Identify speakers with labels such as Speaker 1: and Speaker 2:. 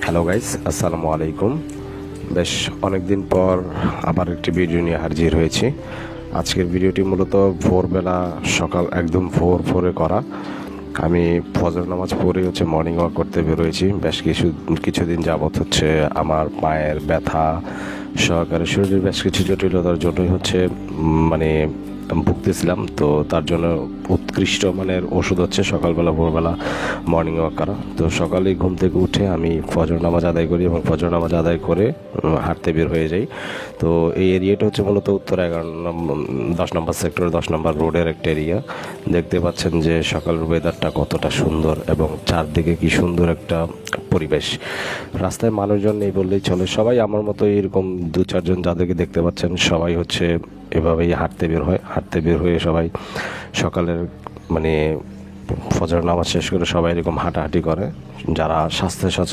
Speaker 1: Hello guys, আসসালামু আলাইকুম। বেশ অনেকদিন পর আবার একটি ভিডিও নিয়ে হাজির হয়েছি। আজকের ভিডিওটি মূলত ভোরবেলা সকাল একদম ভোরে করা। আমি ফজর নামাজ পড়ে মর্নিং ওয়াক করতে বেরোয়েছি। বেশ কিছুদিন যাবৎ আমার পায়ের ব্যথা সহকারে শরীরের বেশ কিছু জটিলতার জন্যই মানে ভুগতেছিলাম। তো তার জন্য উৎকৃষ্ট মানের ওষুধ সকালবেলা ভোরবেলা মর্নিং ওয়াক করা। তো সকালেই ঘুম থেকে উঠে আমি ফজর নামাজ আদায় করি এবং ফজর নামাজ আদায় করে হাঁটতে বের হয়ে যাই। তো এই এরিয়াটা মূলত উত্তর 10 নম্বর সেক্টর 10 নম্বর রোডের একটা এরিয়া। দেখতে পাচ্ছেন যে সকালের ওয়েদারটা কতটা সুন্দর এবং চারদিকে কি সুন্দর একটা পরিবেশ। রাস্তায় মানুষজন নেই বললেই চলে, সবাই আমার মতো এরকম 2-4 জন যাদেরকে দেখতে পাচ্ছেন সবাই এভাবেই হাঁটতে বের হয়ে সবাই সকালের মানে ফজর নামাজ শেষ করে সবাই এরকম হাঁটাহাঁটি করে। যারা স্বাস্থ্য সচেতন